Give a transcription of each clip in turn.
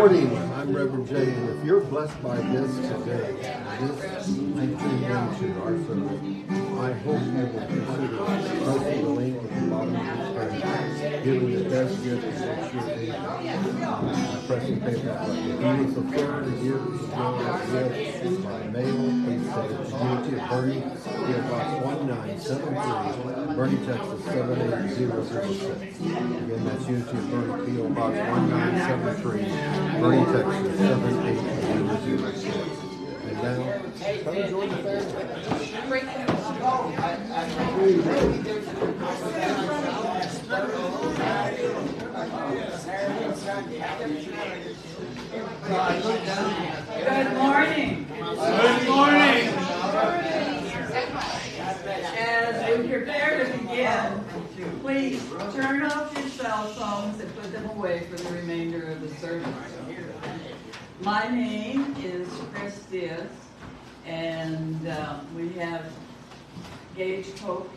Morning, I'm Reverend Jay, and if you're blessed by this today, this lengthy into our service, I hope you will consider pressing the link at the bottom of the page, giving the best gift to make sure by pressing PayPal button. If you would prefer to give gift by mail, please send it to Unity of Boerne, PO Box 1973, Boerne, Texas 78006. Again, that's Unity of Boerne, PO Box 1973. Boerne, Texas, 78006. And now, come enjoy the family. Good morning. Good morning. As we prepare to begin, please turn off your cell phones and put them away for the remainder of the service. My name is Diaz, and we have Gage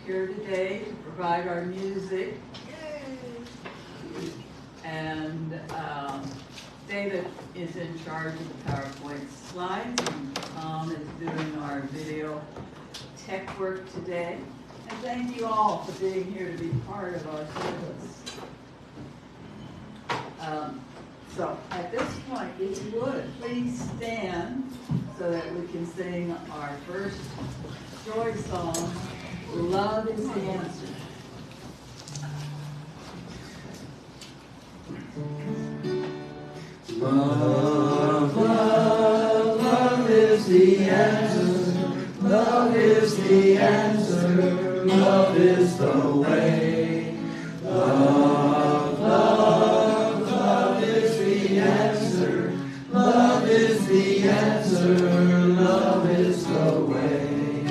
here today to provide our music. And David is in charge of the PowerPoint slides, and Tom is doing our video tech work today. And thank you all for being here to be part of our service. So at this point, if you would, please stand so that we can sing our first joy song, Love is the Answer. Love, love, love is the answer. Love is the answer. Love is the way. Love, love, love is the answer. Love is the answer. Love is the way.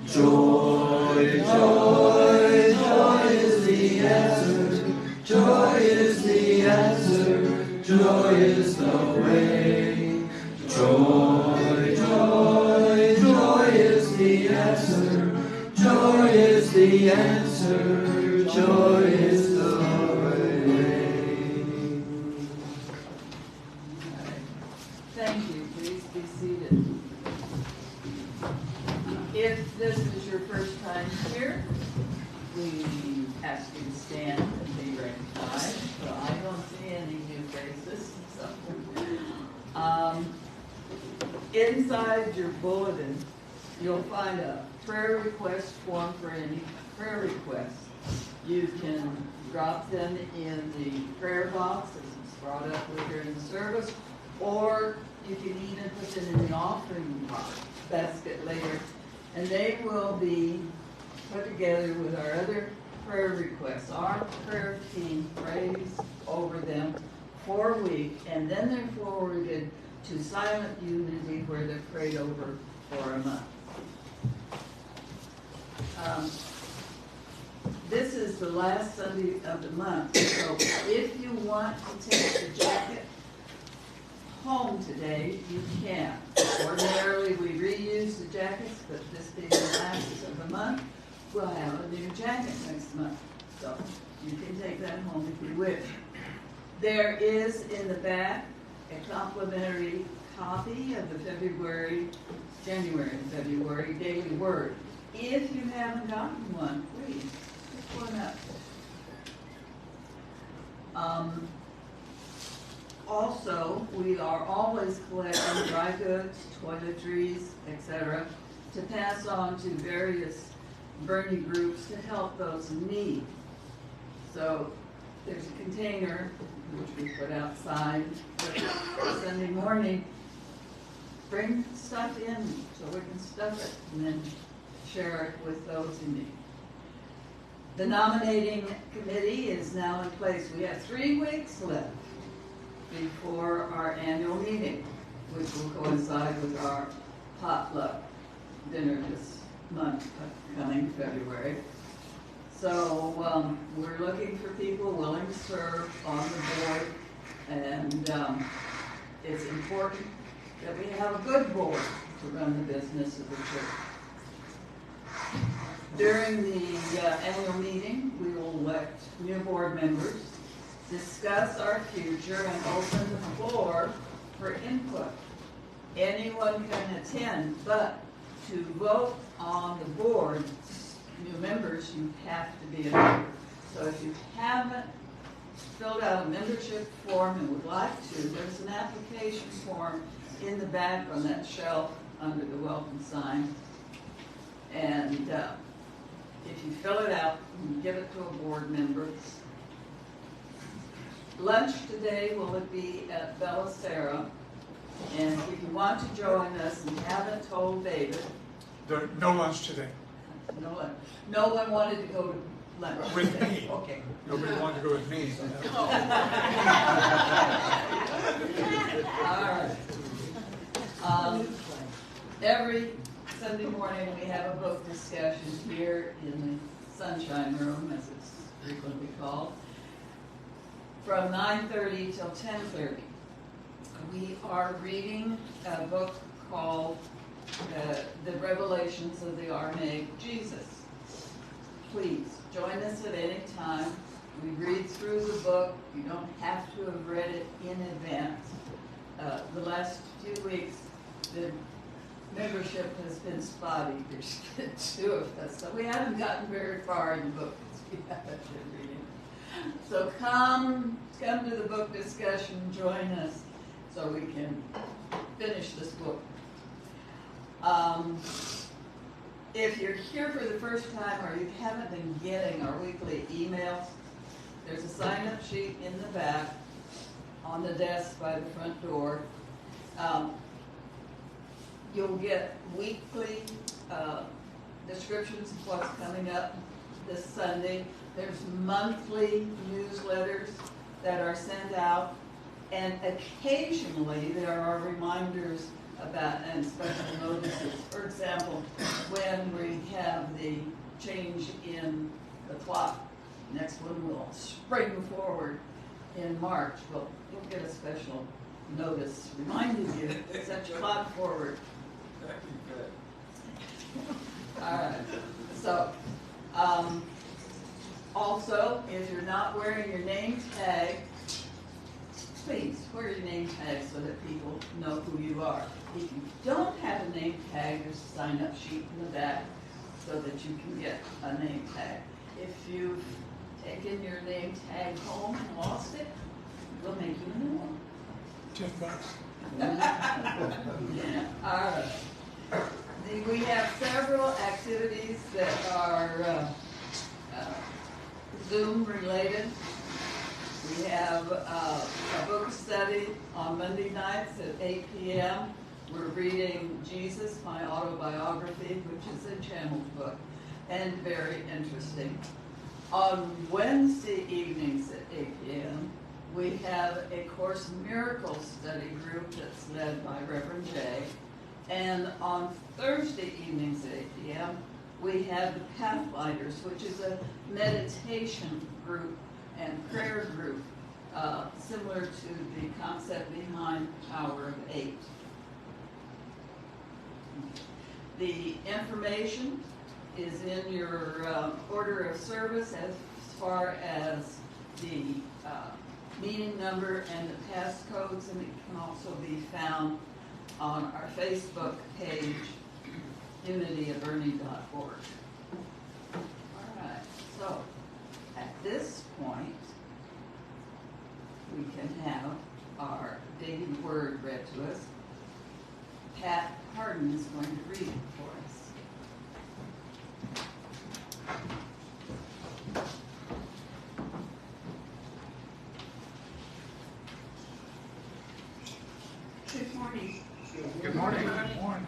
Joy, joy, joy is the answer. Joy is the answer. Joy is the way. Joy, joy, joy is the answer. Joy is the answer. Joy is the way. Thank you. Please be seated. If this is your first time here, we ask you to stand and be recognized. So I don't see any new faces. So, inside your bulletin, you'll find a prayer request form for any prayer requests. You can drop them in the prayer box as it's brought up later in the service, or you can even put them in the offering box basket later, and they will be put together with our other prayer requests. Our prayer team prays over them for a week, and then they're forwarded to Silent Unity, where they're prayed over for a month. This is the last Sunday of the month, so if you want to take the jacket home today, you can. Ordinarily, we reuse the jackets, but this being the last of the month, we'll have a new jacket next month. So you can take that home if you wish. There is in the back a complimentary copy of the January and February Daily Word. If you haven't gotten one, please pick one up. Also, we are always collecting dry goods, toiletries, etc., to pass on to various Boerne groups to help those in need. So there's a container which we put outside Sunday morning. Bring stuff in so we can stuff it and then share it with those in need. The nominating committee is now in place. We have 3 weeks left before our annual meeting, which will coincide with our potluck dinner this month, coming February. So we're looking for people willing to serve on the board, and it's important that we have a good board to run the business of the church. During the annual meeting, we will elect new board members, discuss our future, and open the floor for input. Anyone can attend, but to vote on the board, new members, you have to be a member. So if you haven't filled out a membership form and would like to, there's an application form in the back on that shelf under the welcome sign. And if you fill it out, you can give it to a board member. Lunch today will be at Bellicera. And if you want to join us and haven't told David, No lunch today. no one wanted to go to lunch With today. me. Okay. Nobody wanted to go with me. All right. Every Sunday morning we have a book discussion here in the Sunshine Room, as it's frequently called, from 9:30 till 10:30. We are reading a book called The Revelations of the Aramaic Jesus. Please join us at any time. We read through the book. You don't have to have read it in advance. The last few weeks, the membership has been spotty. There's 2 of us, so we haven't gotten very far in the book because we haven't been reading. So come to the book discussion, join us so we can finish this book. If you're here for the first time or you haven't been getting our weekly emails, there's a sign-up sheet in the back on the desk by the front door. You'll get weekly descriptions of what's coming up this Sunday. There's monthly newsletters that are sent out, and occasionally there are reminders about and special notices. For example, when we have the change in the clock, next one will spring forward in March. Well, you'll get a special notice reminding you to set your clock forward. All right. So, also, if you're not wearing your name tag, please wear your name tag so that people know who you are. If you don't have a name tag, there's a sign-up sheet in the back so that you can get a name tag. If you've taken your name tag home and lost it, we'll make you a new one. $10. All right. We have several activities that are Zoom related. We have a book study on Monday nights at 8 p.m. We're reading Jesus, My Autobiography, which is a channeled book and very interesting. On Wednesday evenings at 8 p.m., we have a Course in Miracles study group that's led by Reverend Jay. And on Thursday evenings at 8 p.m., we have the Pathfinders, which is a meditation group and prayer group, similar to the concept behind Power of 8. The information is in your order of service as far as the meeting number and the passcodes, and it can also be found on our Facebook page, unityofboerne.org. All right, so at this point, we can have our daily word read to us. Pat Parton is going to read it for us. Good morning. Good morning. Good morning.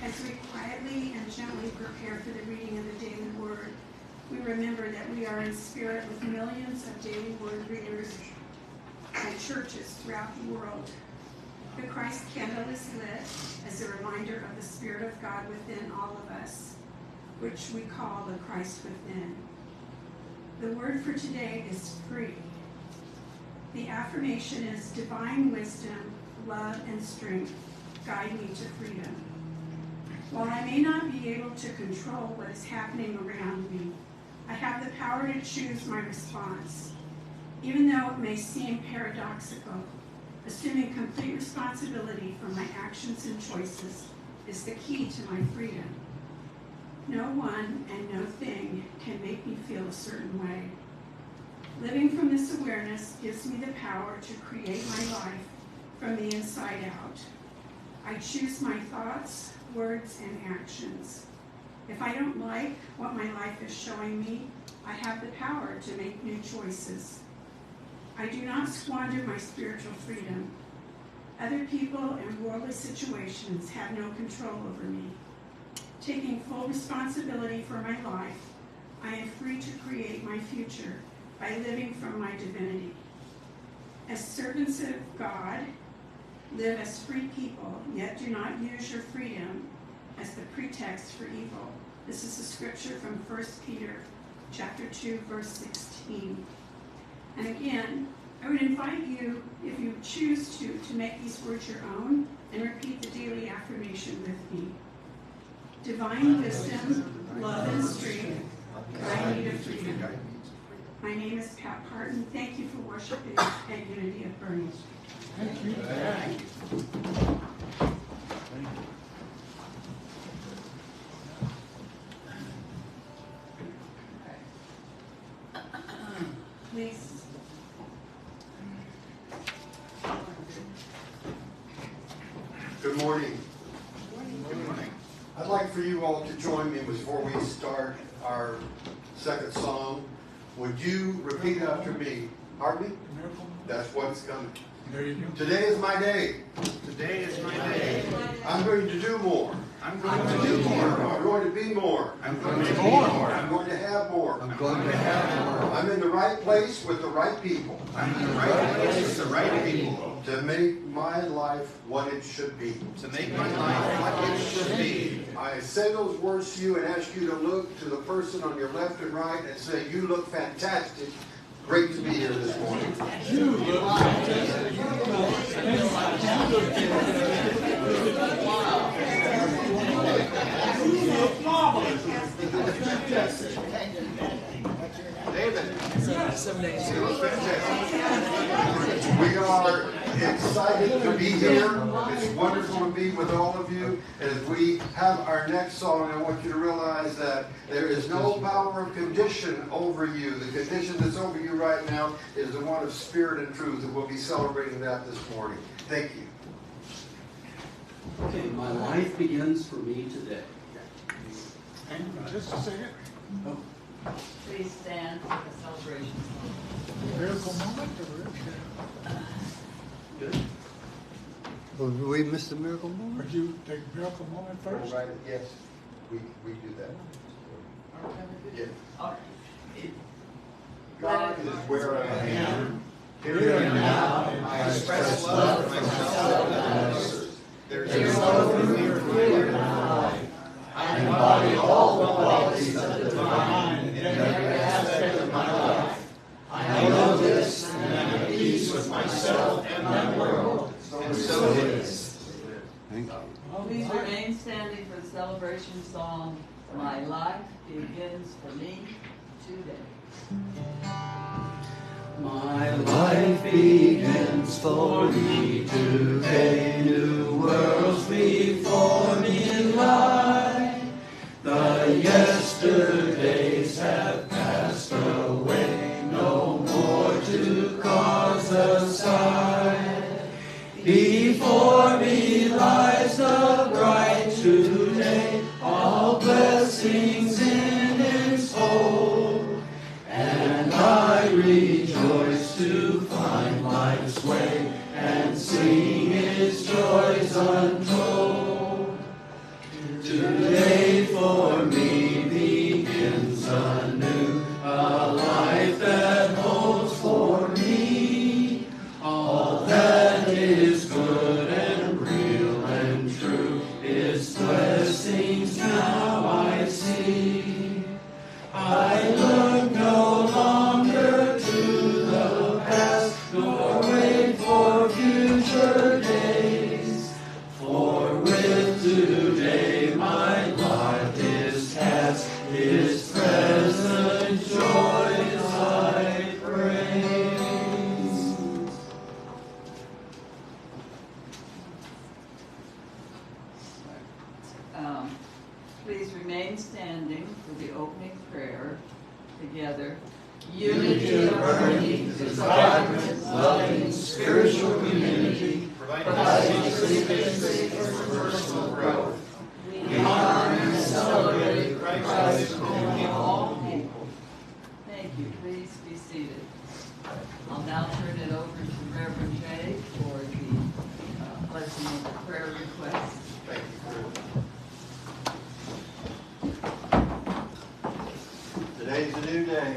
As we quietly and gently prepare for the reading of the daily word, we remember that we are in spirit with millions of daily word readers and churches throughout the world. The Christ candle is lit as a reminder of the Spirit of God within all of us, which we call the Christ within. The word for today is free. The affirmation is divine wisdom, love, and strength guide me to freedom. While I may not be able to control what is happening around me, I have the power to choose my response. Even though it may seem paradoxical, assuming complete responsibility for my actions and choices is the key to my freedom. No one and no thing can make me feel a certain way. Living from this awareness gives me the power to create my life from the inside out. I choose my thoughts, words, and actions. If I don't like what my life is showing me, I have the power to make new choices. I do not squander my spiritual freedom. Other people and worldly situations have no control over me. Taking full responsibility for my life, I am free to create my future by living from my divinity. As servants of God, live as free people, yet do not use your freedom as the pretext for evil. This is a scripture from 1 Peter chapter 2, verse 16. And again, I would invite you, if you choose to make these words your own and repeat the daily affirmation with me. Divine wisdom, love, and strength guide me to freedom. My name is Parton. Thank you for worshiping at Unity of Boerne. Thank you. Please. Good morning. Good morning. I'd like for you all to join me before we start our second song. Would you repeat after me? Pardon me? Miracle. That's what's coming. There you go. Today is my day. Today is my day. I'm going to do more. I'm going to do more. I'm going to be more. I'm going to be more. I'm going to have more. I'm going to have more. I'm in the right place with the right people I'm in the right place with the right people to make my life what it should be. to make my life what it should be. I say those words to you and ask you to look to the person on your left and right and say, you look fantastic. Great to be here this morning. David. We are excited to be here. It's wonderful to be with all of you. As we have our next song, I want you to realize that there is no power of condition over you. The condition that's over you right now is the one of spirit and truth, and we'll be celebrating that this morning. Thank you. Okay, my life begins for me today. Hang on just a second. Please stand for the celebration. Miracle moment. Or Good. Well, did we miss the miracle moment? would you take miracle moment first? Right? Yes, we do that. Yeah. All right. God is where I am. Here and now, I express love for myself and others. There is no room for fear in my life. I embody all the qualities of the divine in every aspect of my life. I know this, and I'm at peace with myself and my world, and so it is. Thank you. Please remain standing for the celebration song, My Life Begins for Me Today. My life begins for me today. New worlds before me lie. The yesterdays have passed away, no more to cause a sigh. Before me lies the bright today, all blessings in its whole, and I rejoice to find life's way and sing its joys untold. Today for me begins anew, a life that holds for me all that is good and real and true. Its blessings now I see. I look no longer to the past, nor wait for future days. For remain standing for the opening prayer together. Unity of learning is vibrant, loving, spiritual community, providing space for personal growth. We honor and celebrate Christ among all people. Thank you. Please be seated. I'll now turn it over to Reverend Gage for the blessing of the prayer request. Thank you. Today's a new day.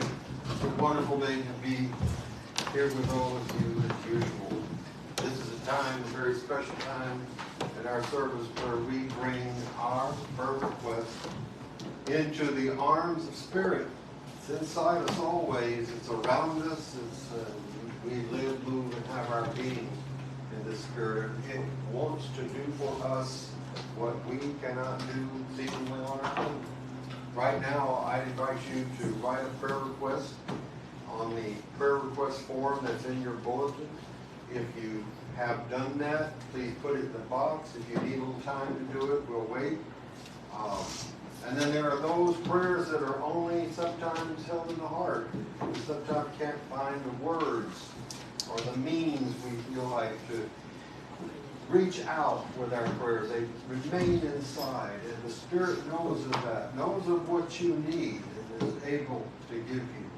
It's a wonderful day to be here with all of you as usual. This is a time, a very special time in our service where we bring our prayer request into the arms of Spirit. It's inside us always. It's around us. We live, move, and have our being in the Spirit. It wants to do for us what we cannot do seemingly on our own. Right now, I invite you to write a prayer request on the prayer request form that's in your bulletin. If you have done that, please put it in the box. If you need a little time to do it, we'll wait. And then there are those prayers that are only sometimes held in the heart. We sometimes can't find the words or the meanings we feel like to reach out with our prayers. They remain inside, and the Spirit knows of that, knows of what you need, and is able to give you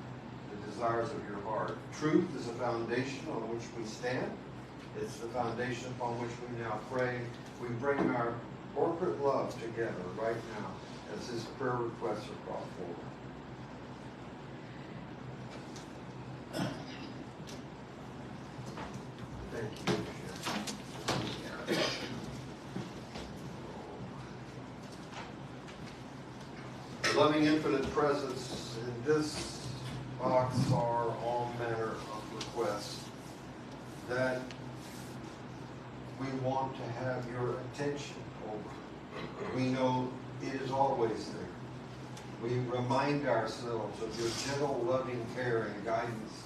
the desires of your heart. Truth is a foundation on which we stand. It's the foundation upon which we now pray. We bring our corporate love together right now as his prayer requests are brought forward. Thank you. Loving infinite presence, in this box are all manner of requests that we want to have your attention over. We know it is always there. We remind ourselves of your gentle, loving care and guidance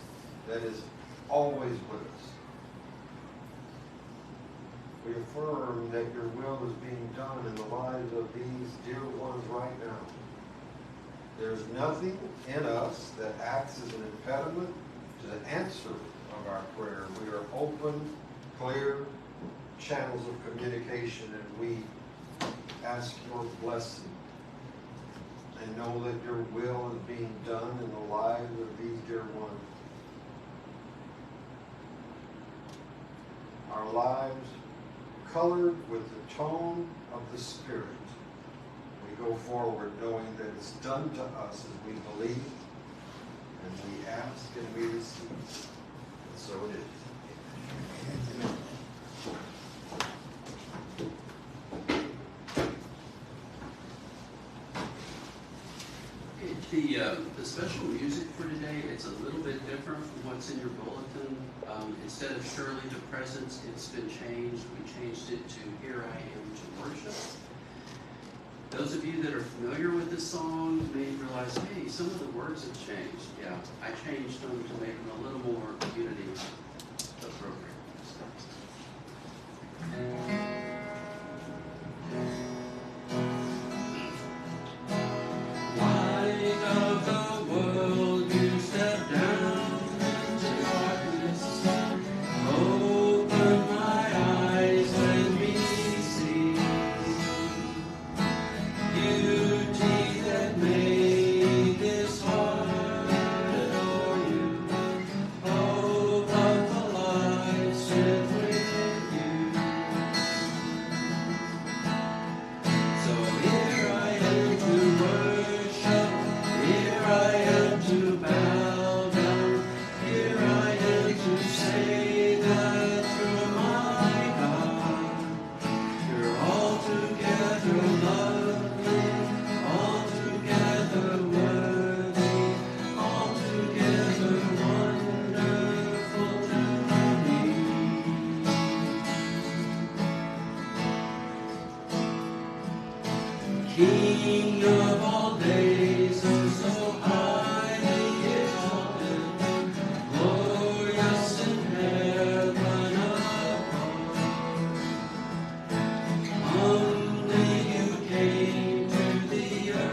that is always with us. We affirm that your will is being done in the lives of these dear ones right now. There's nothing in us that acts as an impediment to the answer of our prayer. We are open, clear channels of communication, and we ask your blessing and know that your will is being done in the lives of these dear ones. Our lives colored with the tone of the Spirit. We go forward knowing that it's done to us as we believe, and we ask and we receive. And so it is. Amen. The special music for today, it's a little bit different from what's in your bulletin. Instead of Surely to Presence, it's been changed. We changed it to Here I Am to Worship. Those of you that are familiar with this song may realize, hey, some of the words have changed. Yeah, I changed them to make them a little more unity appropriate. King of all days, oh so highly exalted, glorious in heaven above. Humbly you came to the earth.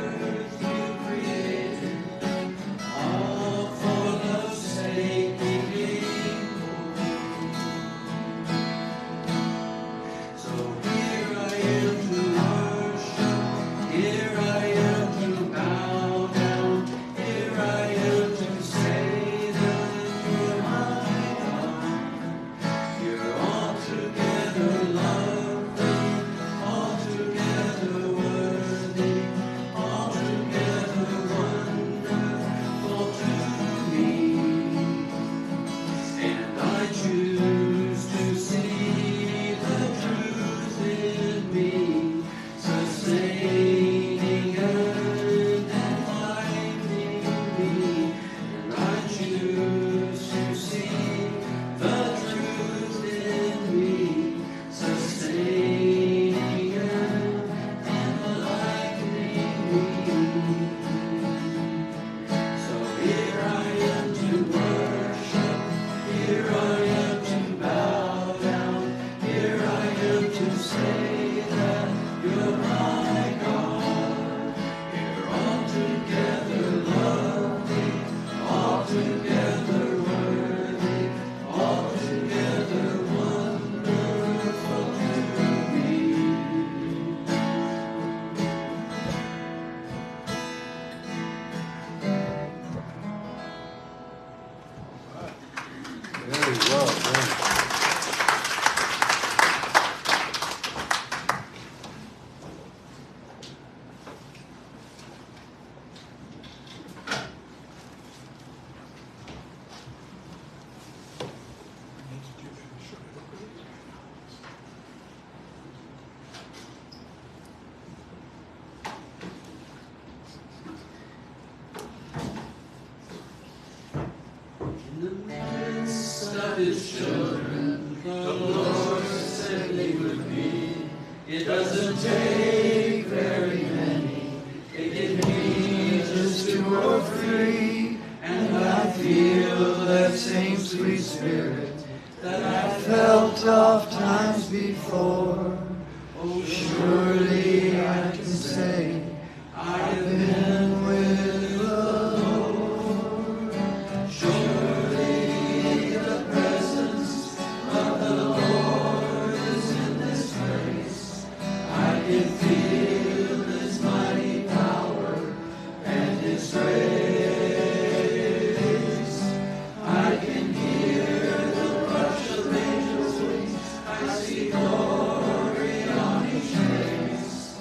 felt of times before. Oh, surely I can say I've been with the Lord. Surely the presence of the Lord is in this place. I can feel His mighty power and His grace. I can hear the rush of angels' wings. I see glory on each face.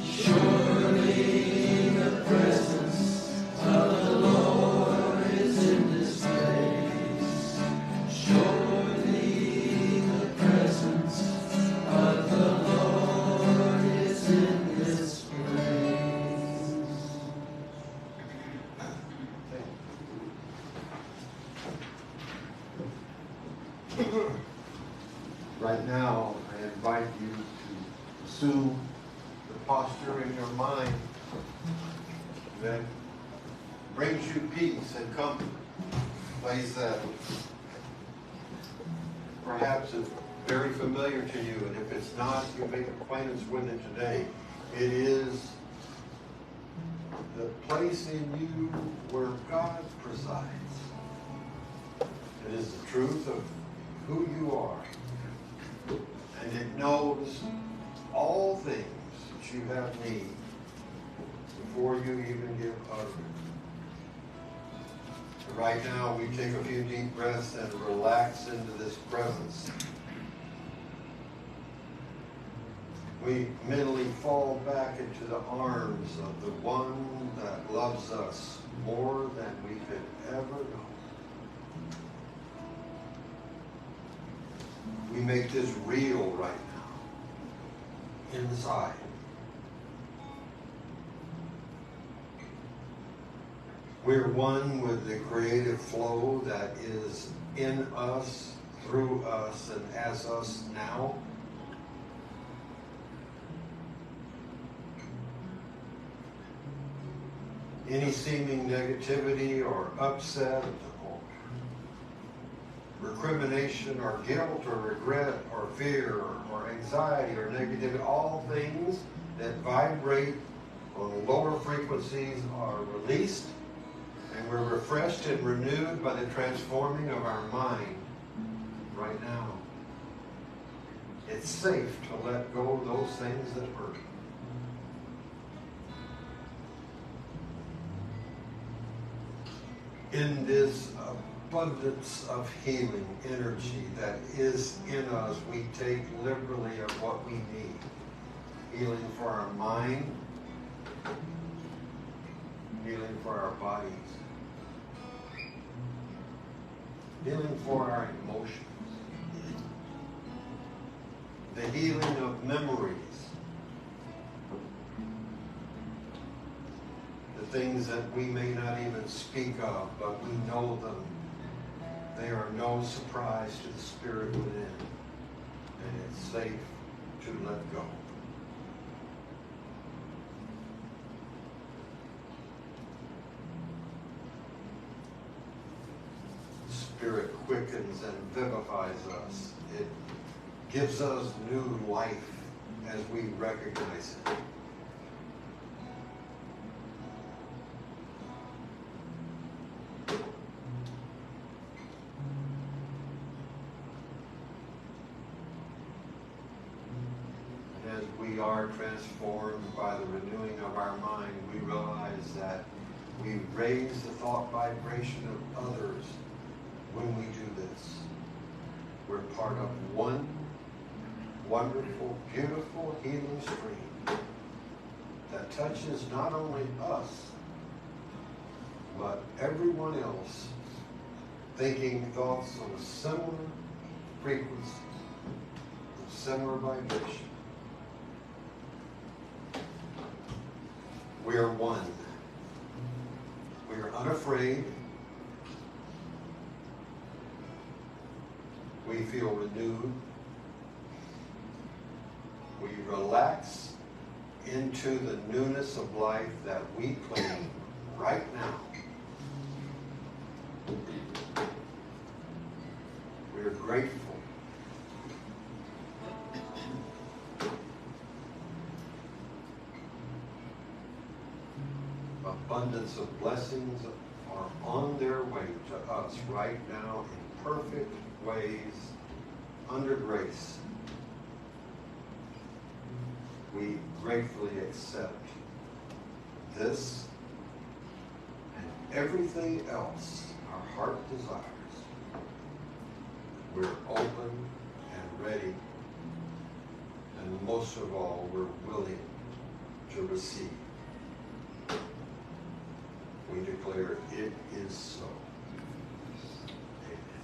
Surely the presence of the Lord is in this place. Surely the presence of the Lord is in this place. Right now, I invite you to assume the posture in your mind that brings you peace and comfort. Place that perhaps is very familiar to you, and if it's not, you make acquaintance with it today. It is the place in you where God presides. It is the truth of who you are. And it knows all things that you have need before you even give utterance. Right now, we take a few deep breaths and relax into this presence. We mentally fall back into the arms of the one that loves us more than we could ever know. We make this real right now, inside. We're one with the creative flow that is in us, through us, and as us now. Any seeming negativity or upset or recrimination or guilt or regret or fear or anxiety or negativity, all things that vibrate on lower frequencies are released, and we're refreshed and renewed by the transforming of our mind right now. It's safe to let go of those things that hurt. In this abundance of healing energy that is in us, we take liberally of what we need. Healing for our mind, healing for our bodies, healing for our emotions, the healing of memories, the things that we may not even speak of, but we know them. They are no surprise to the spirit within, and it's safe to let go. The Spirit quickens and vivifies us. It gives us new life as we recognize it. We are transformed by the renewing of our mind. We realize that we raise the thought vibration of others when we do this. We're part of one wonderful, beautiful healing stream that touches not only us, but everyone else thinking thoughts on a similar frequency, a similar vibration. We are one. We are unafraid. We feel renewed. We relax into the newness of life that we claim right now. We are grateful abundance of blessings are on their way to us right now in perfect ways under grace. We gratefully accept this and everything else our heart desires. We're open and ready, and most of all, we're willing to receive. We declare it is so.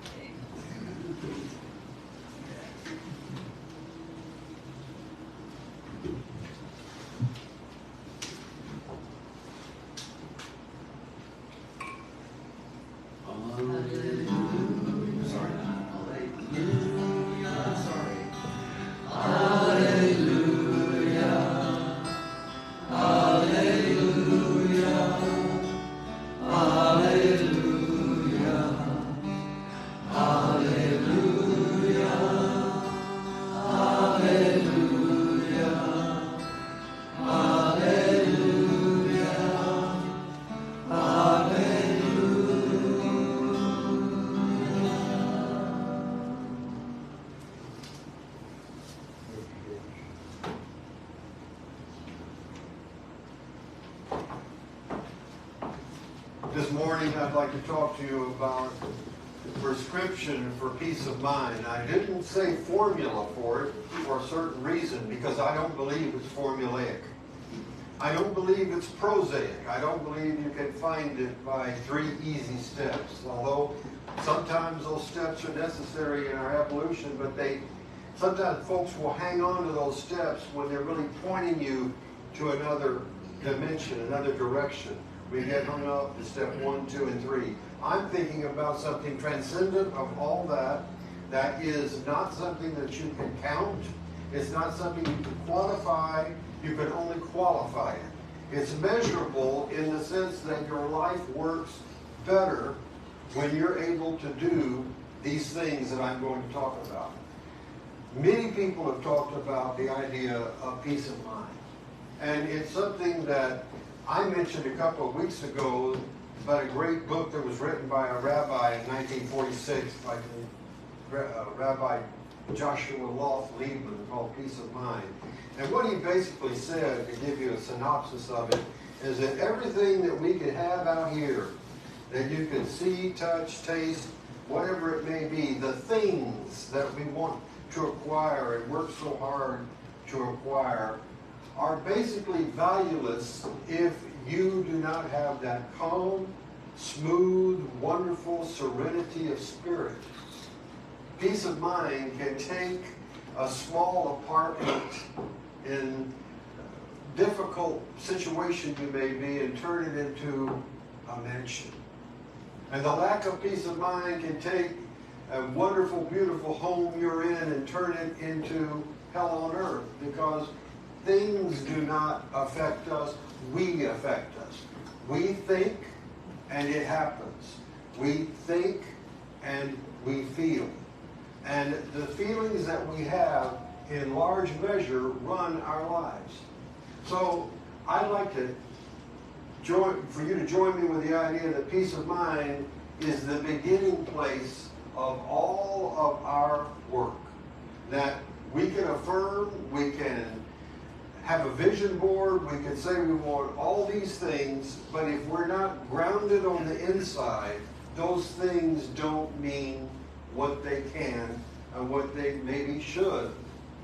Amen. This morning I'd like to talk to you about prescription for peace of mind. I didn't say formula for it for a certain reason, because I don't believe it's formulaic. I don't believe it's prosaic. I don't believe you can find it by 3 easy steps, although sometimes those steps are necessary in our evolution, but sometimes folks will hang on to those steps when they're really pointing you to another dimension, another direction. We get hung up to step 1, 2, and 3. I'm thinking about something transcendent of all that. That is not something that you can count. It's not something you can quantify. You can only qualify it. It's measurable in the sense that your life works better when you're able to do these things that I'm going to talk about. Many people have talked about the idea of peace of mind. And it's something that I mentioned a couple of weeks ago about a great book that was written by a rabbi in 1946 by Rabbi Joshua Loth Liebman called Peace of Mind. And what he basically said, to give you a synopsis of it, is that everything that we could have out here, that you can see, touch, taste, whatever it may be, the things that we want to acquire and work so hard to acquire, are basically valueless if you do not have that calm, smooth, wonderful serenity of spirit. Peace of mind can take a small apartment in difficult situation you may be and turn it into a mansion. And the lack of peace of mind can take a wonderful, beautiful home you're in and turn it into hell on earth, because things do not affect us, we affect us. We think and it happens. We think and we feel. And the feelings that we have in large measure run our lives. So I'd like for you to join me with the idea that peace of mind is the beginning place of all of our work. That we can affirm, we can have a vision board, we can say we want all these things, but if we're not grounded on the inside, those things don't mean what they can and what they maybe should,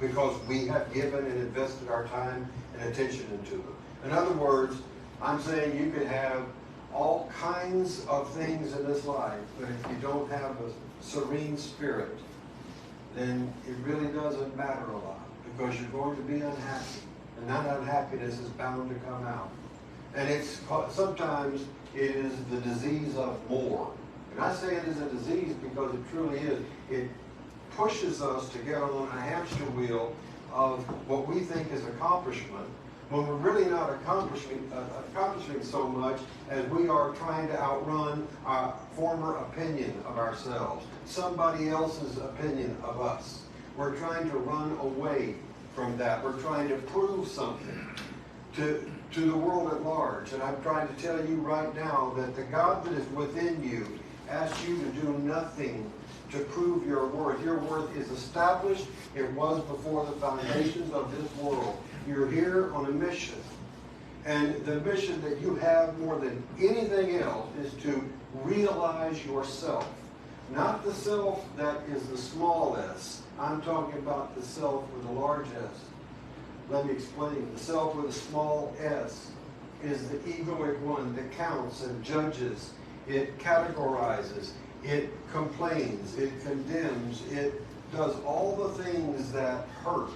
because we have given and invested our time and attention into them. In other words, I'm saying you can have all kinds of things in this life, but if you don't have a serene spirit, then it really doesn't matter a lot, because you're going to be unhappy. And that unhappiness is bound to come out. And sometimes it is the disease of more. And I say it is a disease because it truly is. It pushes us to get on a hamster wheel of what we think is accomplishment, when we're really not accomplishing so much as we are trying to outrun our former opinion of ourselves, somebody else's opinion of us. We're trying to run away from that. We're trying to prove something. to the world at large. And I'm trying to tell you right now that the God that is within you asks you to do nothing to prove your worth. Your worth is established. It was before the foundations of this world. You're here on a mission. And the mission that you have more than anything else is to realize yourself. Not the self that is the small s. I'm talking about the self with a large s. Let me explain. The self with a small s is the egoic one that counts and judges. It categorizes. It complains. It condemns. It does all the things that hurt.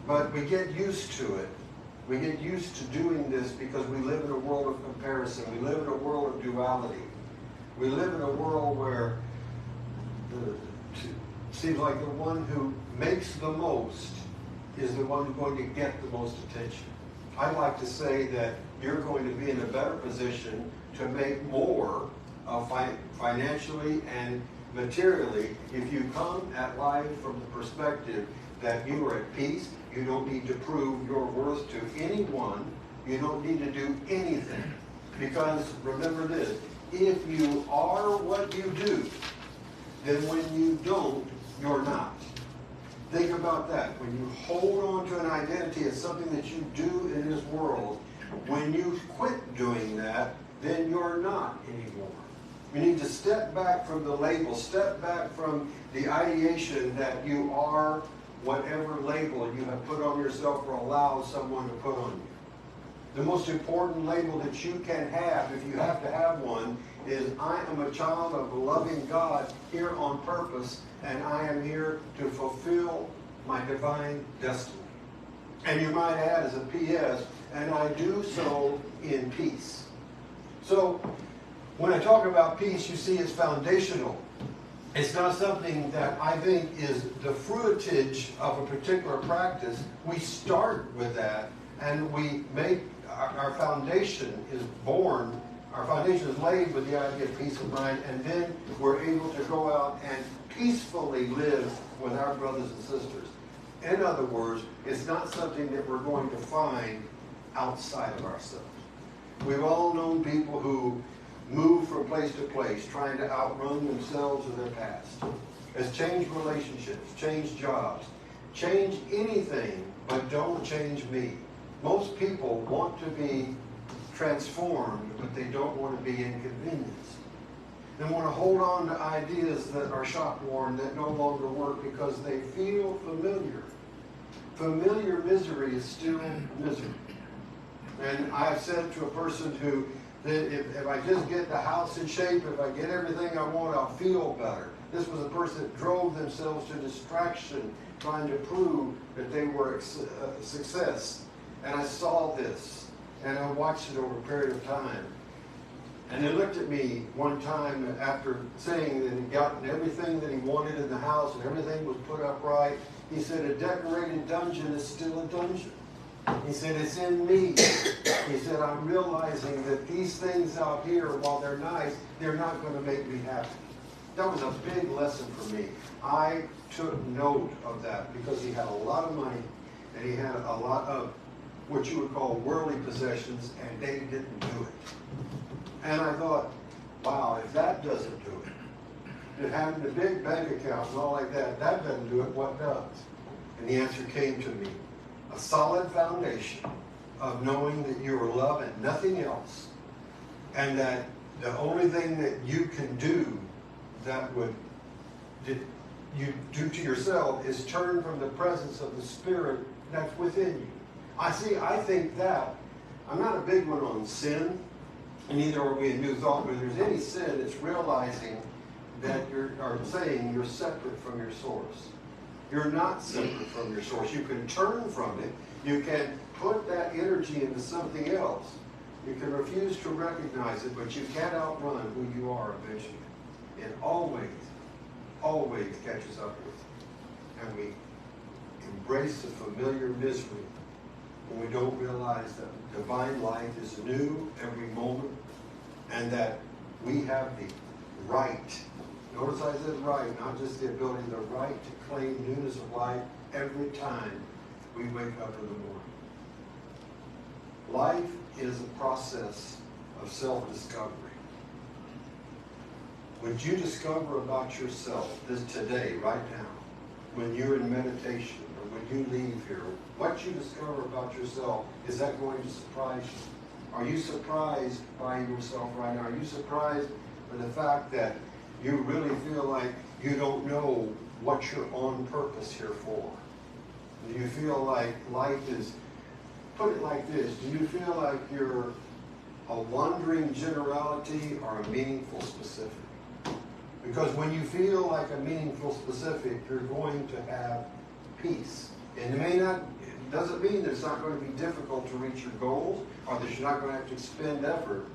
But we get used to it. We get used to doing this because we live in a world of comparison. We live in a world of duality. We live in a world where it seems like the one who makes the most is the one who's going to get the most attention. I'd like to say that you're going to be in a better position to make more financially and materially if you come at life from the perspective that you are at peace. You don't need to prove your worth to anyone. You don't need to do anything. Because remember this, if you are what you do, then when you don't, you're not. Think about that. When you hold on to an identity as something that you do in this world, when you quit doing that, then you're not anymore. You need to step back from the label, step back from the ideation that you are whatever label you have put on yourself or allow someone to put on you. The most important label that you can have, if you have to have one, is I am a child of a loving God here on purpose, and I am here to fulfill my divine destiny. And you might add as a P.S., and I do so in peace. So when I talk about peace, you see it's foundational. It's not something that I think is the fruitage of a particular practice. We start with that, and we make our foundation is born. Our foundation is laid with the idea of peace of mind, and then we're able to go out and peacefully live with our brothers and sisters. In other words, it's not something that we're going to find outside of ourselves. We've all known people who move from place to place, trying to outrun themselves or their past. It's changed relationships, changed jobs, change anything, but don't change me. Most people want to be transformed, but they don't want to be inconvenienced. They want to hold on to ideas that are shop-worn, that no longer work because they feel familiar. Familiar misery is still misery. And I've said to a person who, that if I just get the house in shape, if I get everything I want, I'll feel better. This was a person that drove themselves to distraction, trying to prove that they were a success. And I saw this, and I watched it over a period of time. And he looked at me one time after saying that he'd gotten everything that he wanted in the house and everything was put up right. He said, a decorated dungeon is still a dungeon. He said, it's in me. He said, I'm realizing that these things out here, while they're nice, they're not going to make me happy. That was a big lesson for me. I took note of that because he had a lot of money and he had a lot of what you would call worldly possessions, and they didn't do it. And I thought, wow, if that doesn't do it, if having a big bank account and all like that, that doesn't do it, what does? And the answer came to me. A solid foundation of knowing that you are loved and nothing else, and that the only thing that you can do that would you do to yourself is turn from the presence of the Spirit that's within you. I think that, I'm not a big one on sin, and neither are we in New Thought, but if there's any sin, it's realizing that saying you're separate from your source. You're not separate from your source. You can turn from it. You can put that energy into something else. You can refuse to recognize it, but you can't outrun who you are eventually. It always catches up with you. And we embrace the familiar misery when we don't realize that divine life is new every moment and that we have the right. Notice I said right, not just the ability, the right to claim newness of life every time we wake up in the morning. Life is a process of self-discovery. What you discover about yourself today, right now, when you're in meditation or when you leave here, what you discover about yourself, is that going to surprise you? Are you surprised by yourself right now? Are you surprised by the fact that you really feel like you don't know what you're on purpose here for? Do you feel like life is, put it like this, do you feel like you're a wandering generality or a meaningful specific? Because when you feel like a meaningful specific, you're going to have peace. And it doesn't mean that it's not going to be difficult to reach your goals or that you're not going to have to expend effort,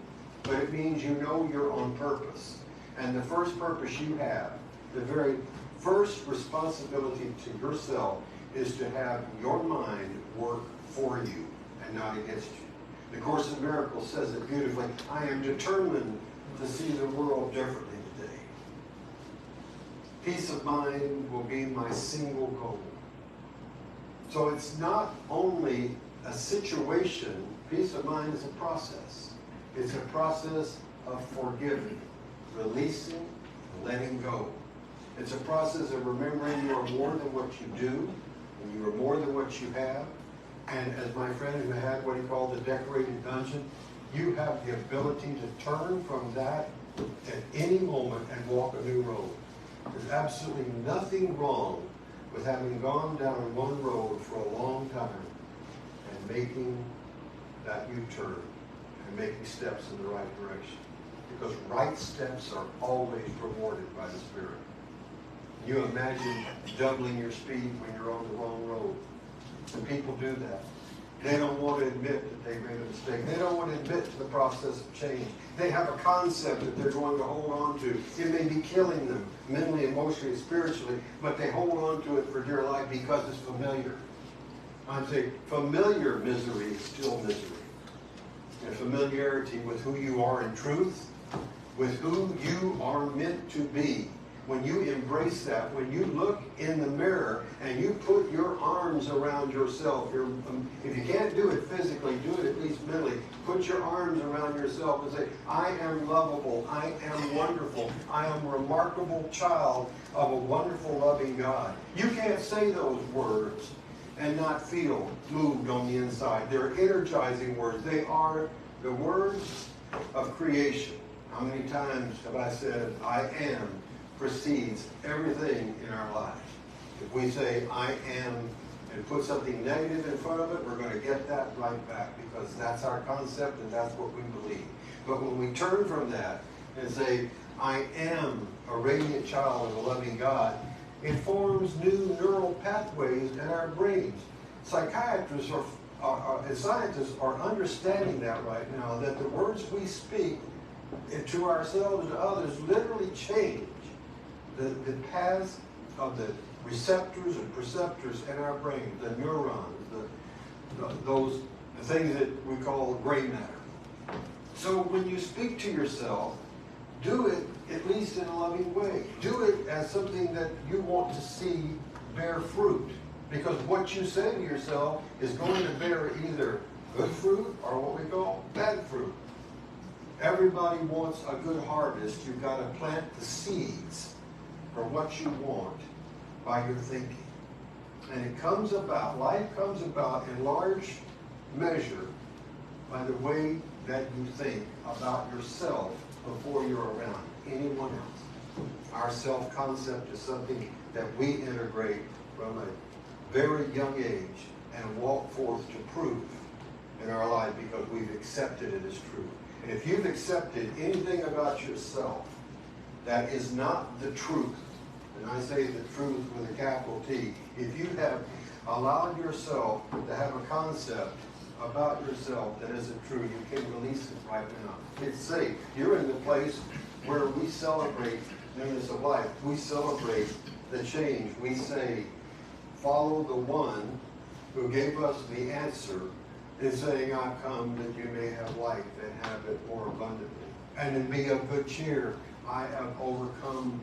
but it means you know you're on purpose. And the first purpose you have, the very first responsibility to yourself, is to have your mind work for you and not against you. The Course in Miracles says it beautifully. I am determined to see the world differently today. Peace of mind will be my single goal. So it's not only a situation. Peace of mind is a process. It's a process of forgiving, releasing, letting go. It's a process of remembering you are more than what you do, and you are more than what you have. And as my friend who had what he called the decorated dungeon, you have the ability to turn from that at any moment and walk a new road. There's absolutely nothing wrong with having gone down one road for a long time and making that U-turn and making steps in the right direction. Because right steps are always rewarded by the Spirit. You imagine doubling your speed when you're on the wrong road. And people do that. They don't want to admit that they made a mistake. They don't want to admit to the process of change. They have a concept that they're going to hold on to. It may be killing them mentally, emotionally, spiritually, but they hold on to it for dear life because it's familiar. I'm saying familiar misery is still misery. And familiarity with who you are in truth, with who you are meant to be. When you embrace that, when you look in the mirror and you put your arms around yourself, if you can't do it physically, do it at least mentally. Put your arms around yourself and say, I am lovable, I am wonderful, I am a remarkable child of a wonderful, loving God. You can't say those words and not feel moved on the inside. They're energizing words. They are the words of creation. How many times have I said, I am precedes everything in our life? If we say, I am, and put something negative in front of it, we're going to get that right back because that's our concept and that's what we believe. But when we turn from that and say, I am a radiant child of a loving God, it forms new neural pathways in our brains. Psychiatrists and scientists are understanding that right now, that the words we speak to ourselves and to others literally change the paths of the receptors and perceptors in our brain, the neurons, the things that we call gray matter. So when you speak to yourself, do it at least in a loving way. Do it as something that you want to see bear fruit. Because what you say to yourself is going to bear either good fruit or what we call bad fruit. Everybody wants a good harvest. You've got to plant the seeds for what you want by your thinking. And it comes about, life comes about in large measure by the way that you think about yourself before you're around anyone else. Our self-concept is something that we integrate from a very young age and walk forth to prove in our life because we've accepted it as true. And if you've accepted anything about yourself that is not the truth, and I say the truth with a capital T, if you have allowed yourself to have a concept about yourself that isn't true, you can release it right now. It's safe. You're in the place where we celebrate newness of life. We celebrate the change. We say, follow the one who gave us the answer in saying, I've come that you may have life and have it more abundantly. And in be of good cheer, I have overcome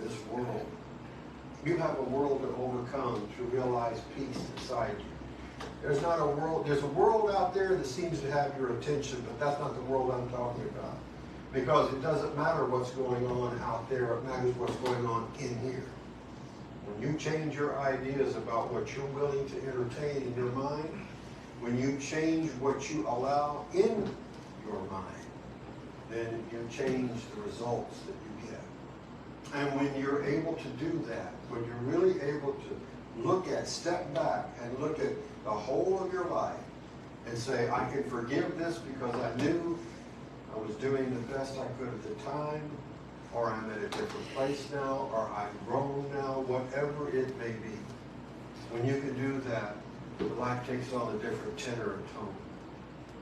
this world. You have a world to overcome to realize peace inside you. There's not a world, there's a world out there that seems to have your attention, but that's not the world I'm talking about. Because it doesn't matter what's going on out there, it matters what's going on in here. When you change your ideas about what you're willing to entertain in your mind, when you change what you allow in your mind, then you change the results that you get. And when you're able to do that, when you're really able to look at, step back and look at the whole of your life and say, I can forgive this because I knew I was doing the best I could at the time, or I'm at a different place now, or I've grown now, whatever it may be. When you can do that, life takes on a different tenor and tone.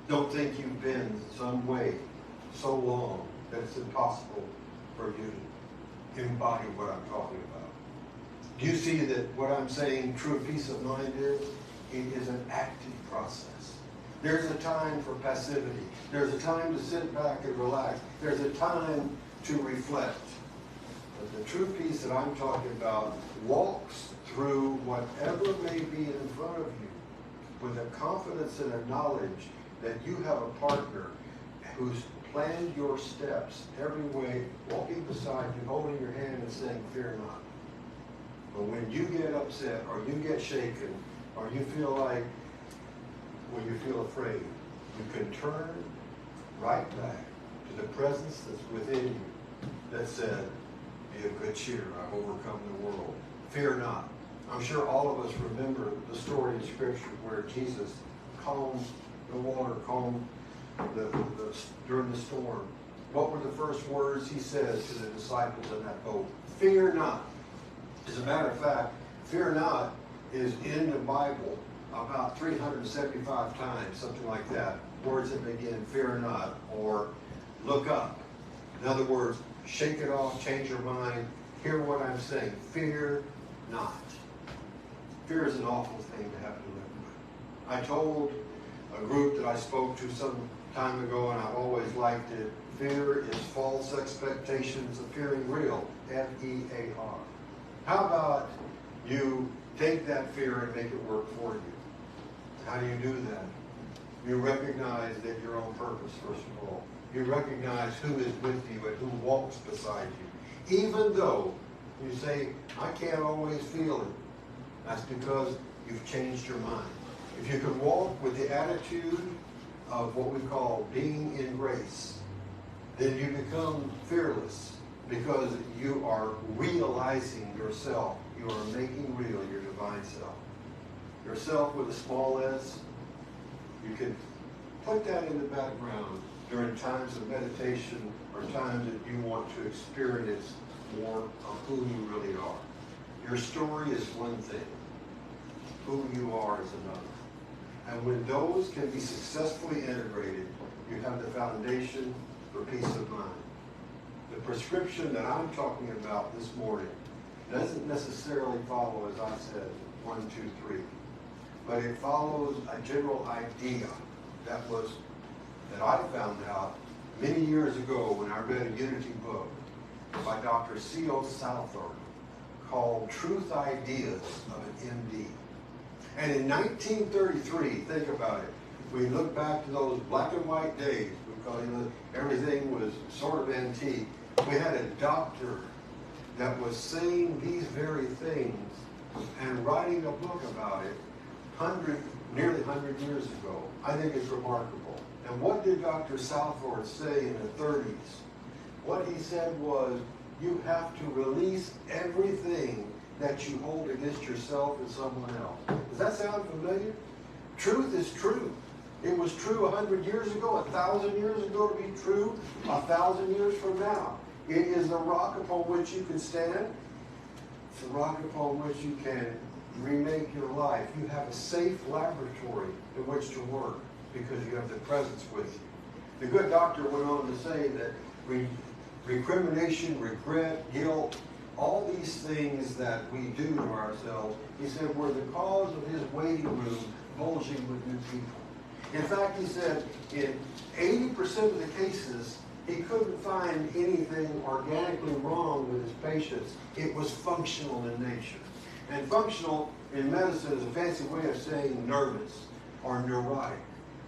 Don't think you've been some way so long that it's impossible for you to embody what I'm talking about. Do you see that what I'm saying, true peace of mind is? It is an active process. There's a time for passivity. There's a time to sit back and relax. There's a time to reflect. But the true peace that I'm talking about walks through whatever may be in front of you with a confidence and a knowledge that you have a partner who's planned your steps every way, walking beside you, holding your hand and saying, fear not. But when you get upset or you get shaken or you feel like, when you feel afraid, you can turn right back to the presence that's within you that said, be of good cheer, I've overcome the world. Fear not. I'm sure all of us remember the story in Scripture where Jesus calmed the water, calmed during the storm. What were the first words he said to the disciples in that boat? Fear not. As a matter of fact, fear not is in the Bible about 375 times, something like that. Words that begin, fear not, or look up. In other words, shake it off, change your mind, hear what I'm saying. Fear not. Fear is an awful thing to have to live with. I told a group that I spoke to some time ago, and I've always liked it, fear is false expectations appearing real, F-E-A-R. How about you take that fear and make it work for you? How do you do that? You recognize that you're on purpose, first of all. You recognize who is with you and who walks beside you. Even though you say, I can't always feel it, that's because you've changed your mind. If you could walk with the attitude of what we call being in grace, then you become fearless because you are realizing yourself. You are making real your divine self. Yourself with a small s, you can put that in the background during times of meditation or times that you want to experience more of who you really are. Your story is one thing. Who you are is another. And when those can be successfully integrated, you have the foundation for peace of mind. The prescription that I'm talking about this morning doesn't necessarily follow, as I said, 1, 2, 3. But it follows a general idea that I found out many years ago when I read a Unity book by Dr. C.O. Southard called Truth Ideas of an MD. And in 1933, think about it, we look back to those black and white days because everything was sort of antique. We had a doctor that was saying these very things and writing a book about it nearly 100 years ago. I think it's remarkable. And what did Dr. Southard say in the 30s? What he said was, you have to release everything that you hold against yourself and someone else. Does that sound familiar? Truth is true. It was true 100 years ago, 1,000 years ago, to be true 1,000 years from now. It is the rock upon which you can stand. It's the rock upon which you can remake your life. You have a safe laboratory in which to work because you have the presence with you. The good doctor went on to say that recrimination, regret, guilt, all these things that we do to ourselves, he said, were the cause of his waiting room bulging with new people. In fact, he said, in 80% of the cases, he couldn't find anything organically wrong with his patients. It was functional in nature. And functional in medicine is a fancy way of saying nervous or neurotic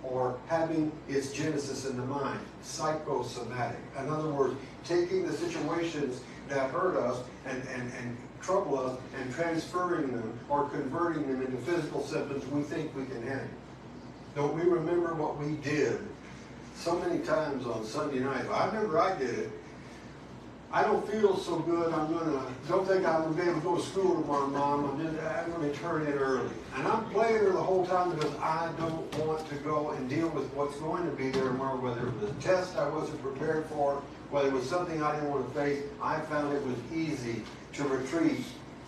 or having its genesis in the mind, psychosomatic. In other words, taking the situations that hurt us and trouble us and transferring them or converting them into physical symptoms we think we can handle. Don't we remember what we did so many times on Sunday night? I remember I did it. I don't feel so good. Don't think I'm going to be able to go to school tomorrow, Mom. I'm going to turn in early. And I'm playing her the whole time because I don't want to go and deal with what's going to be there tomorrow, whether it was a test I wasn't prepared for, whether it was something I didn't want to face. I found it was easy to retreat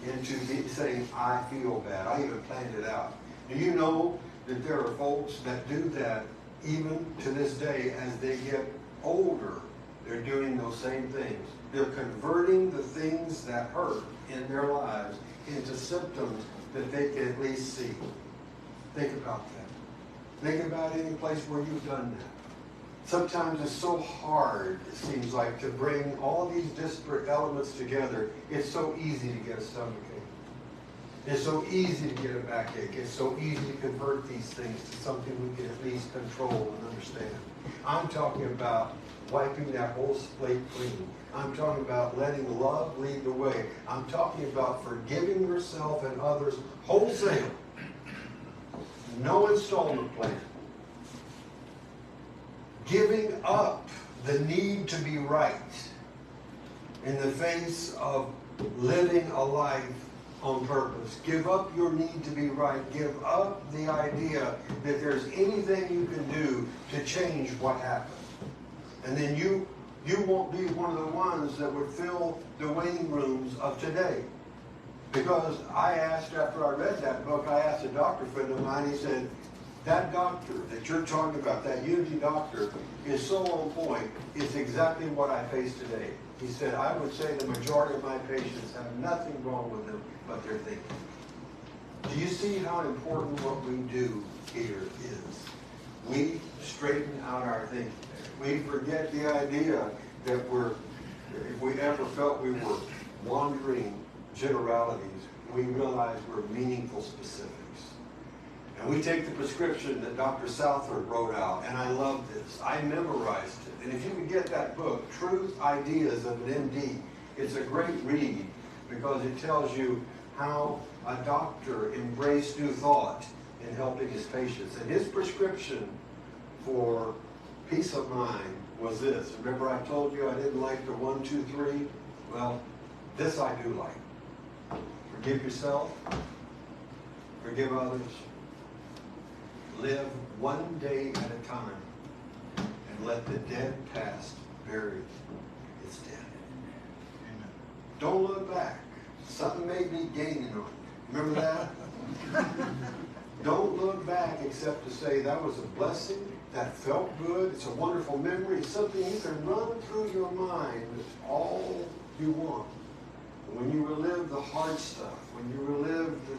into saying, I feel bad. I even planned it out. Do you know that there are folks that do that even to this day as they get older? They're doing those same things. They're converting the things that hurt in their lives into symptoms that they can at least see. Think about that. Think about any place where you've done that. Sometimes it's so hard, it seems like, to bring all these disparate elements together. It's so easy to get a stomachache. It's so easy to get a backache. It's so easy to convert these things to something we can at least control and understand. I'm talking about wiping that whole slate clean. I'm talking about letting love lead the way. I'm talking about forgiving yourself and others wholesale. No installment plan. Giving up the need to be right in the face of living a life on purpose. Give up your need to be right. Give up the idea that there's anything you can do to change what happened. And then you won't be one of the ones that would fill the waiting rooms of today. Because I asked, after I read that book, I asked a doctor friend of mine, he said, that doctor that you're talking about, that Unity doctor, is so on point. It's exactly what I face today. He said, I would say the majority of my patients have nothing wrong with them but their thinking. Do you see how important what we do here is? We straighten out our thinking. We forget the idea that if we ever felt we were wandering generalities, we realize we're meaningful specifics. And we take the prescription that Dr. Southard wrote out, and I love this. I memorized it. And if you can get that book, Truth Ideas of an MD, it's a great read because it tells you how a doctor embraced new thought in helping his patients. And his prescription for peace of mind was this. Remember I told you I didn't like the 1, 2, 3? Well, this I do like. Forgive yourself. Forgive others. Live one day at a time. And let the dead past bury its dead. Amen. Don't look back. Something may be gaining on you. Remember that? Don't look back except to say that was a blessing. That felt good. It's a wonderful memory. It's something you can run through your mind all you want. When you relive the hard stuff, when you relive the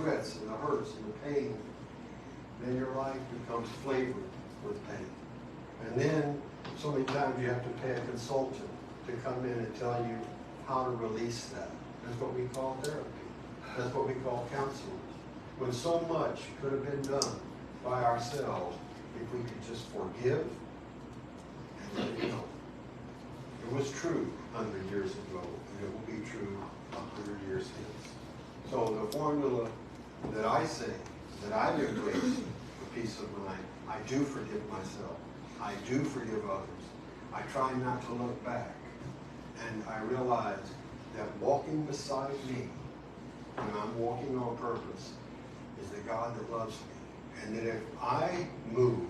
regrets and the hurts and the pain, then your life becomes flavored with pain. And then so many times you have to pay a consultant to come in and tell you how to release that. That's what we call therapy. That's what we call counseling. When so much could have been done by ourselves if we could just forgive and let it go. It was true 100 years ago, and it will be true 100 years hence. So the formula that I say, that I've embraced for peace of mind, I do forgive myself. I do forgive others. I try not to look back. And I realize that walking beside me, when I'm walking on purpose, is the God that loves me. And that if I move,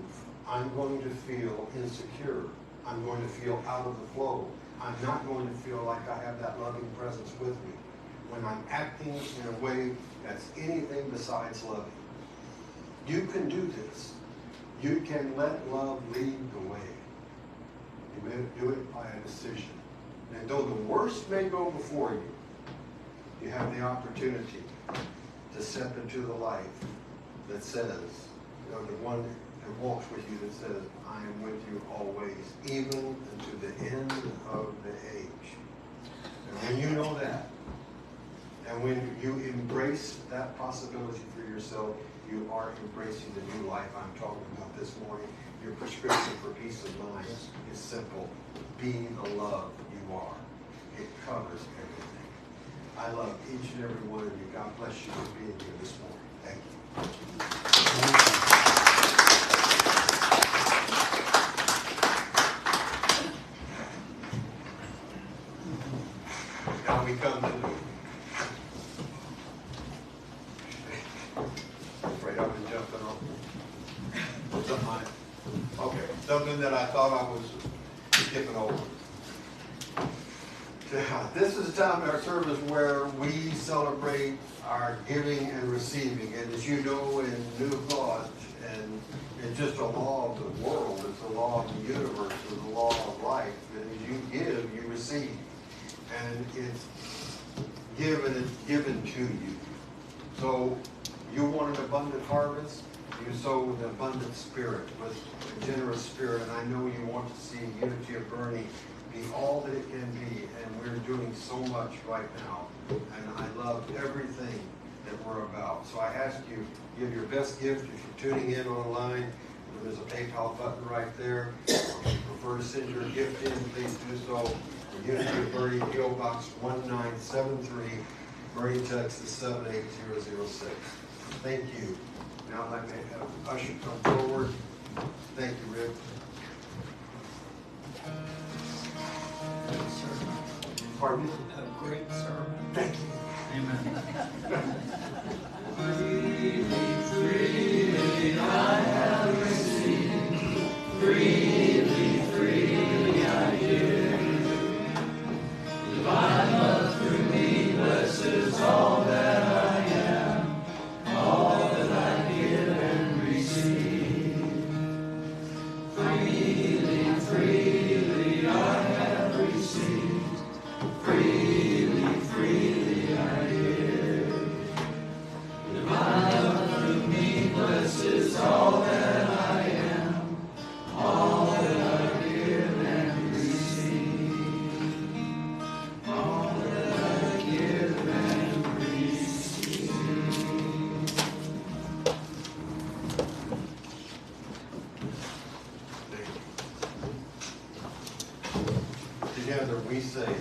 I'm going to feel insecure. I'm going to feel out of the flow. I'm not going to feel like I have that loving presence with me when I'm acting in a way that's anything besides loving. You can do this. You can let love lead the way. You may do it by a decision. And though the worst may go before you, you have the opportunity to step into the life that says, the one that walks with you that says, I am with you always, even unto the end of the age. And when you know that, And when you embrace that possibility for yourself, you are embracing the new life I'm talking about this morning. Your prescription for peace of mind is simple. Be the love you are. It covers everything. I love each and every one of you. God bless you for being here this morning. Thank you. Now we come to afraid I've been jumping on something that I thought I was skipping over. This is a time in our service where we celebrate our giving and receiving. And as you know, in New Thought, and it's just a law of the world, it's a law of the universe, it's a law of life. And as you give, you receive. And it's given to you. So you want an abundant harvest, you sow with an abundant spirit, with a generous spirit. And I know you want to see Unity of Boerne be all that it can be, and we're doing so much right now. And I love everything that we're about. So I ask you, give your best gift. If you're tuning in online, there's a PayPal button right there. If you prefer to send your gift in, please do so. Unity of Boerne, P.O. Box 1973, Boerne, Texas 78006. Thank you. Now I'd like to have Usher come forward. Thank you, Rick. Pardon me? A great sermon. Thank you. Amen. Freely I have received, freely I give. Divine love through me blesses all that I am, all that I give and receive. Freely I have received, freely I give. Divine love through me blesses all that I am, all that I give and receive. All that I give and receive. Together we say,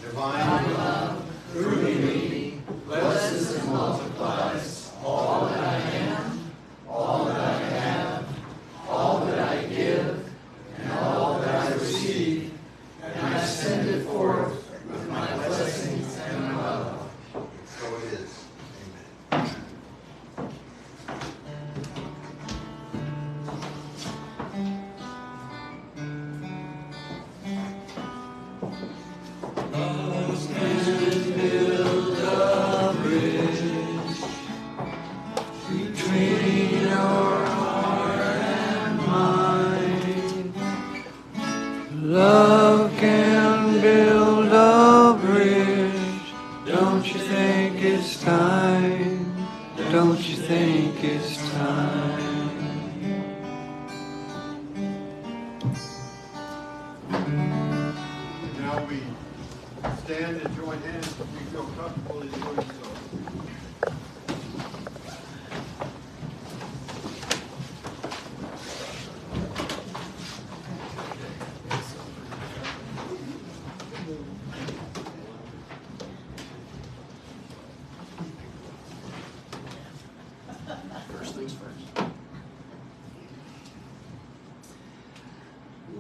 divine love through me blesses and multiplies all that I am, all that I have, all that I give, and all that I receive, and I send it forth with my blessings and love. So it is. Amen. Love can build a bridge between your heart and mine. Love can build a bridge. Don't you think it's time? Don't you think it's time? Now we stand and join hands if we feel comfortable in doing so. First things first.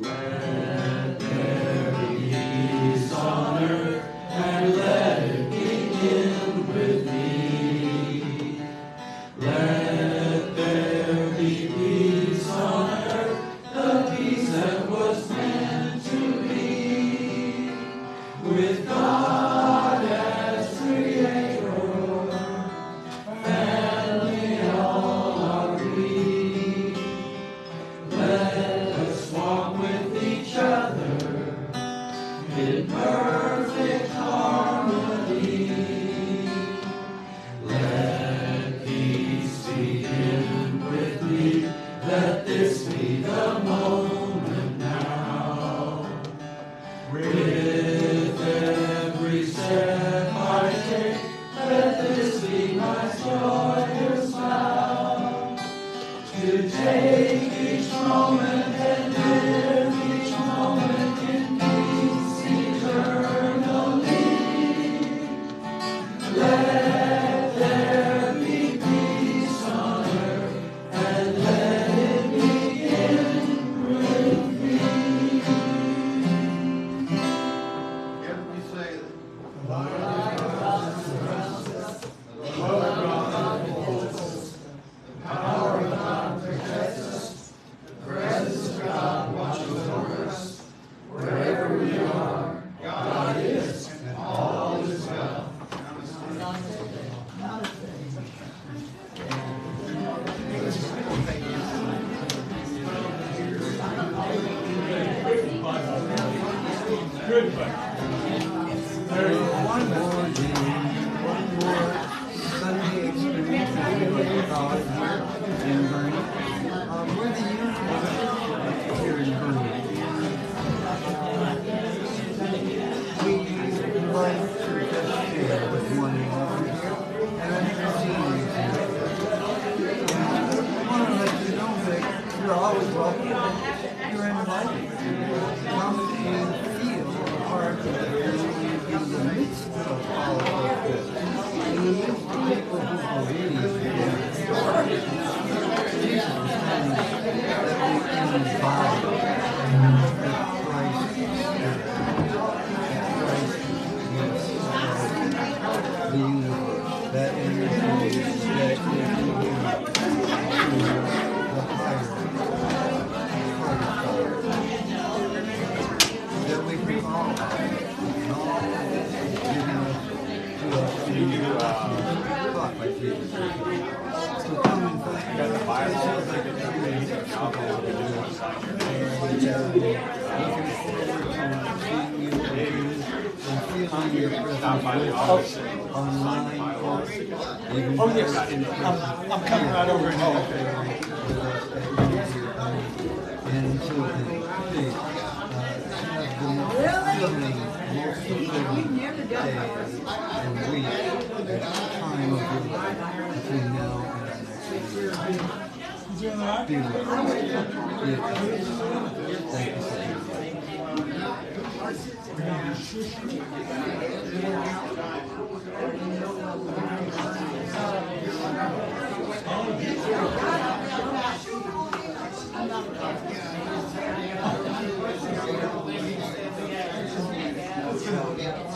Let there be peace on earth, and let it begin with me. Let there be peace on earth, the peace that was meant to be. With God as creator, family all are we. started here in Boerne. We're the university here in Boerne. We like to just share with one another here, and I've never seen you here. I want to let you know that you're always welcome. You're invited. Come and feel a part of the family in the midst of all of this. In the midst of people who believe in Jesus is something that we embody that Christ is. Christ is the universe, that energy that is moving to the higher part of God. That we can all have, and all giving us to us taught by Jesus. So come and find us. It feels like it's really mixed with all we do. And looking forward to seeing you again and feeling your presence with us online or even better in person. I'm coming right over and over. And until then, please have the most fulfilling day and week and time of your life between now and our next year. Be well. Be at peace. Thank you for being here.